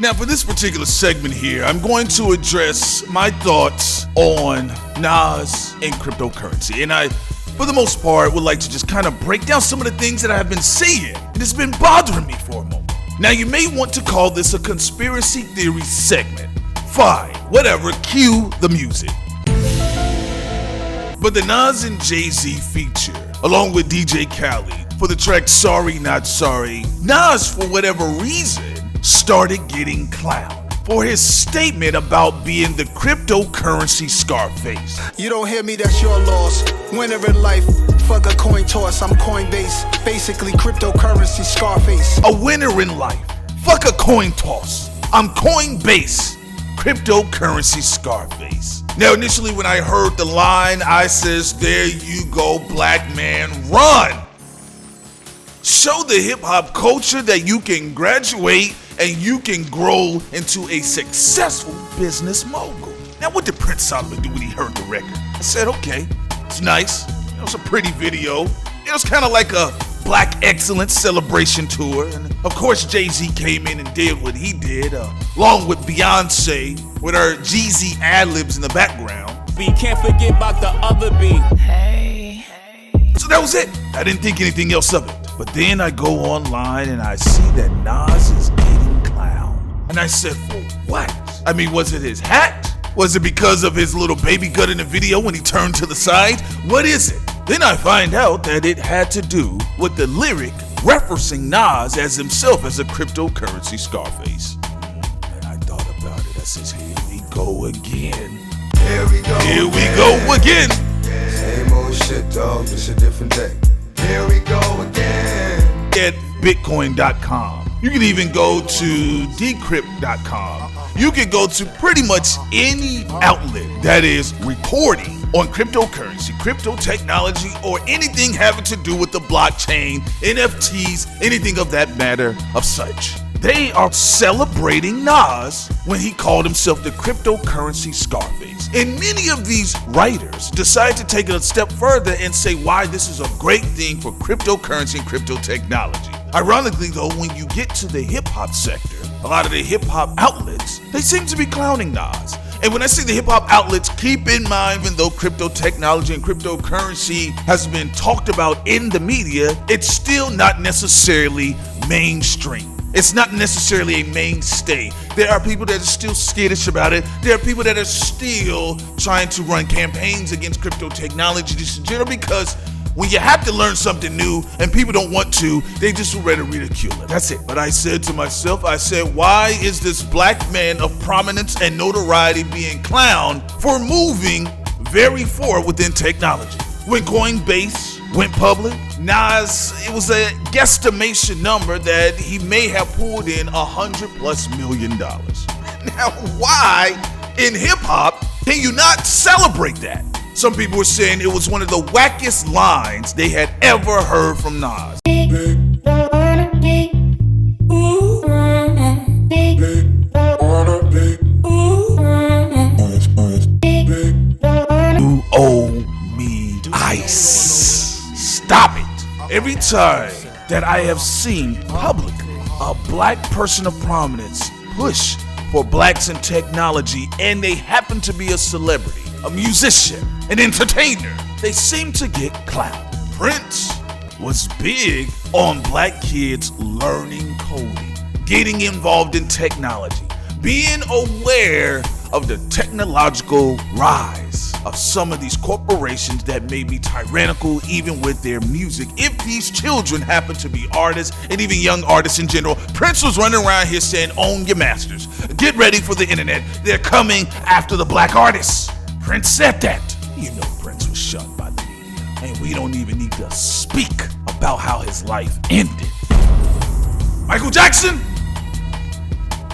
Now for this particular segment here, I'm going to address my thoughts on Nas and cryptocurrency. And I, for the most part, would like to just kind of break down some of the things that I have been seeing. It has been bothering me for a moment. Now you may want to call this a conspiracy theory segment. Fine, whatever, cue the music. But the Nas and Jay-Z feature, along with DJ Khaled, for the track Sorry Not Sorry, Nas, for whatever reason, started getting clowned for his statement about being the cryptocurrency Scarface. You don't hear me, that's your loss. Winner in life, fuck a coin toss, I'm Coinbase. Basically cryptocurrency Scarface. A winner in life, fuck a coin toss, I'm Coinbase. Cryptocurrency Scarface. Now initially when I heard the line, I says, there you go, black man, run. Show the hip hop culture that you can graduate and you can grow into a successful business mogul. Now what did Prince Solomon do when he heard the record? I said, okay, it's nice. It was a pretty video. It was kind of like a Black Excellence celebration tour. And of course Jay-Z came in and did what he did, along with Beyonce with her Jeezy ad-libs in the background. But you can't forget about the other B. Hey. So that was it. I didn't think anything else of it. But then I go online and I see that Nas is getting clowned. And I said, for what? I mean, was it his hat? Was it because of his little baby gut in the video when he turned to the side? What is it? Then I find out that it had to do with the lyric referencing Nas as himself as a cryptocurrency Scarface. And I thought about it. I says, here we go again. Here we go. Here we go again. Same old shit, dog. It's a different day. Here we go again. At Bitcoin.com. You can even go to Decrypt.com. You can go to pretty much any outlet that is reporting on cryptocurrency, crypto technology, or anything having to do with the blockchain, NFTs, anything of that matter of such. They are celebrating Nas when he called himself the cryptocurrency Scarface. And many of these writers decide to take it a step further and say why this is a great thing for cryptocurrency and crypto technology. Ironically though, when you get to the hip hop sector, a lot of the hip hop outlets, they seem to be clowning Nas. And when I say the hip hop outlets, keep in mind, even though crypto technology and cryptocurrency has been talked about in the media, it's still not necessarily mainstream. It's not necessarily a mainstay. There are people that are still skittish about it. There are people that are still trying to run campaigns against crypto technology just in general, because when you have to learn something new and people don't want to, they just would rather ridicule it. That's it. But I said to myself, I said, why is this black man of prominence and notoriety being clowned for moving very forward within technology? When Coinbase went public, Nas, it was a guesstimation number that he may have pulled in $100+ million. Now, why in hip hop can you not celebrate that? Some people were saying it was one of the wackiest lines they had ever heard from Nas. You owe me ice. Stop it. Every time that I have seen publicly a black person of prominence push for blacks in technology, and they happen to be a celebrity, a musician, an entertainer, they seem to get clowned. Prince was big on black kids learning coding, getting involved in technology, being aware of the technological rise of some of these corporations that may be tyrannical even with their music. If these children happen to be artists and even young artists in general, Prince was running around here saying, own your masters, get ready for the internet, they're coming after the black artists. Prince said that. You know Prince was shunned by the media, and we don't even need to speak about how his life ended. Michael Jackson?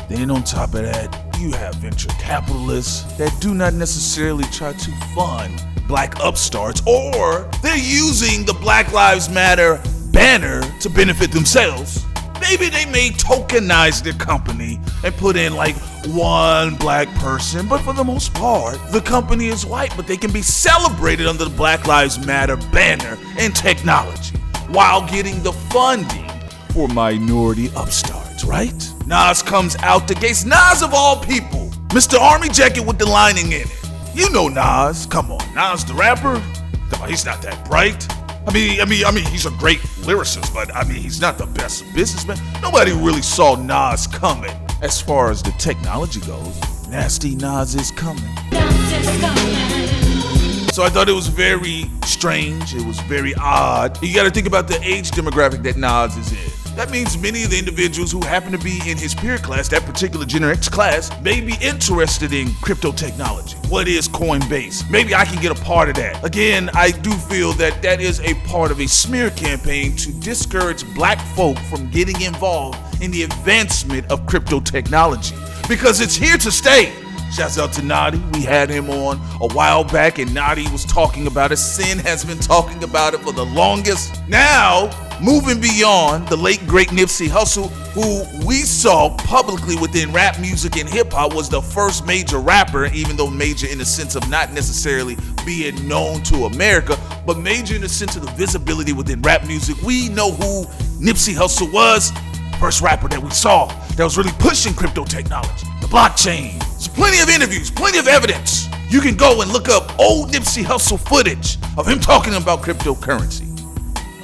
Then on top of that, you have venture capitalists that do not necessarily try to fund black upstarts, or they're using the Black Lives Matter banner to benefit themselves. Maybe they may tokenize their company and put in like one black person, but for the most part, the company is white, but they can be celebrated under the Black Lives Matter banner and technology while getting the funding for minority upstarts, right? Nas comes out the gates. Nas of all people. Mr. Army Jacket with the lining in it. You know Nas. Come on, Nas the rapper? Come on, he's not that bright. I mean, he's a great lyricist, but he's not the best businessman. Nobody really saw Nas coming. As far as the technology goes, Nasty Nas is coming. So I thought it was very strange. It was very odd. You got to think about the age demographic that Nas is in. That means many of the individuals who happen to be in his peer class, that particular Gen X class, may be interested in crypto technology. What is Coinbase? Maybe I can get a part of that. Again, I do feel that that is a part of a smear campaign to discourage black folk from getting involved in the advancement of crypto technology, because it's here to stay. Shouts out to Nadi. We had him on a while back and Nadi was talking about it. Sin has been talking about it for the longest. Now, moving beyond the late great Nipsey Hussle, who we saw publicly within rap music and hip hop, was the first major rapper, even though major in the sense of not necessarily being known to America, but major in the sense of the visibility within rap music. We know who Nipsey Hussle was. First rapper that we saw that was really pushing crypto technology, the blockchain. There's plenty of interviews, plenty of evidence. You can go and look up old Nipsey Hussle footage of him talking about cryptocurrency.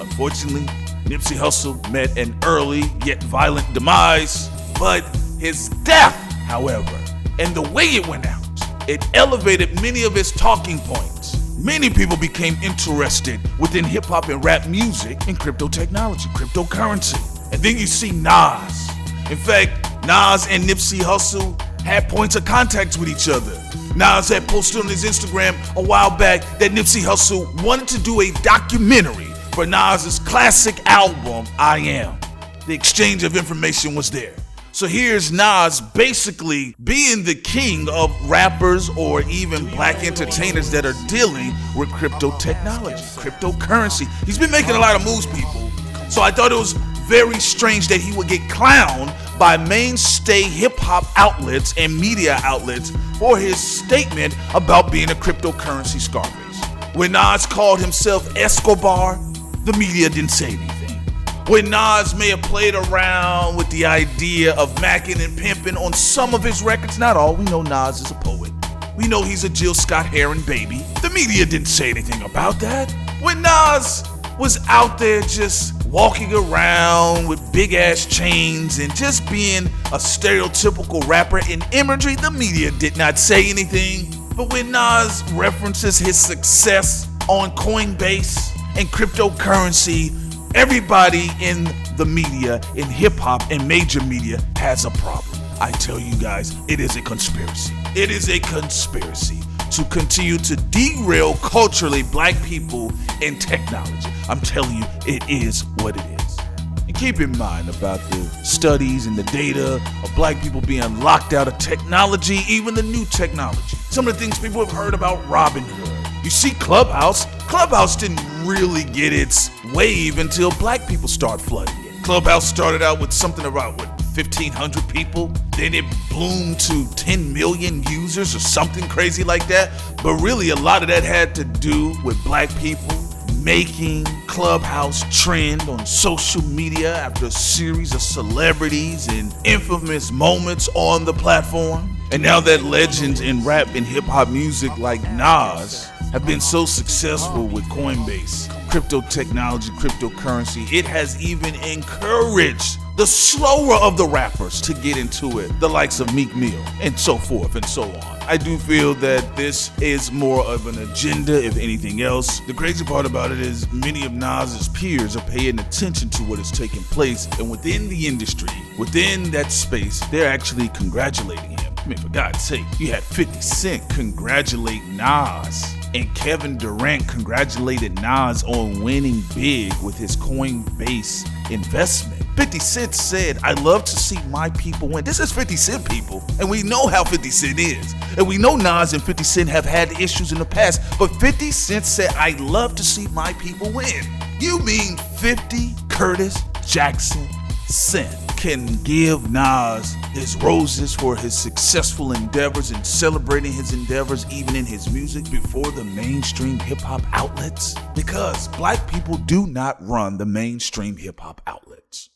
Unfortunately, Nipsey Hussle met an early yet violent demise, but his death, however, and the way it went out, it elevated many of his talking points. Many people became interested within hip hop and rap music and crypto technology, cryptocurrency. And then you see Nas. In fact, Nas and Nipsey Hussle had points of contact with each other. Nas had posted on his Instagram a while back that Nipsey Hussle wanted to do a documentary for Nas's classic album, I Am. The exchange of information was there. So here's Nas basically being the king of rappers or even black entertainers that are dealing with crypto technology, cryptocurrency. He's been making a lot of moves, people. So I thought it was very strange that he would get clowned by mainstay hip-hop outlets and media outlets for his statement about being a cryptocurrency Scarface. When Nas called himself Escobar, the media didn't say anything. When Nas may have played around with the idea of macking and pimping on some of his records, not all. We know Nas is a poet. We know he's a Jill Scott Heron baby. The media didn't say anything about that. When Nas was out there just walking around with big ass chains and just being a stereotypical rapper in imagery, the media did not say anything. But when Nas references his success on Coinbase and cryptocurrency, everybody in the media, in hip hop and major media has a problem. I tell you guys, it is a conspiracy. It is a conspiracy to continue to derail culturally black people and technology. I'm telling you, it is what it is. And keep in mind about the studies and the data of black people being locked out of technology, even the new technology. Some of the things people have heard about Robinhood. You see Clubhouse didn't really get its wave until black people start flooding it. Clubhouse started out with something about 1,500 people, then it bloomed to 10 million users or something crazy like that. But really a lot of that had to do with black people making Clubhouse trend on social media after a series of celebrities and infamous moments on the platform. And now that legends in rap and hip hop music like Nas have been so successful with Coinbase, crypto technology, cryptocurrency, it has even encouraged the slower of the rappers to get into it, the likes of Meek Mill and so forth and so on. I do feel that this is more of an agenda, if anything else. The crazy part about it is many of Nas's peers are paying attention to what is taking place, and within the industry, within that space, they're actually congratulating him. I mean, for God's sake, you had 50 Cent congratulate Nas, and Kevin Durant congratulated Nas on winning big with his Coinbase investment. 50 Cent said, "I love to see my people win." This is 50 Cent, people, and we know how 50 Cent is. And we know Nas and 50 Cent have had issues in the past, but 50 Cent said, "I love to see my people win." You mean 50 Curtis Jackson Cent can give Nas his roses for his successful endeavors and celebrating his endeavors even in his music before the mainstream hip-hop outlets? Because black people do not run the mainstream hip-hop outlets.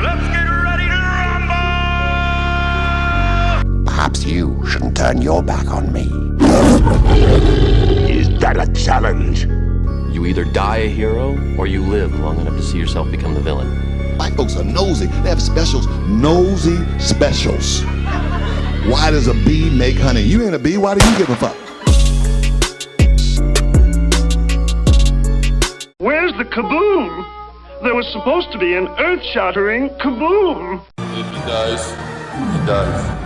Let's go! turn your back on me. Is that a challenge? You either die a hero, or you live long enough to see yourself become the villain. White folks are nosy. They have specials. Nosy specials. Why does a bee make honey? You ain't a bee. Why do you give a fuck? Where's the kaboom? There was supposed to be an earth-shattering kaboom. If he dies, he dies.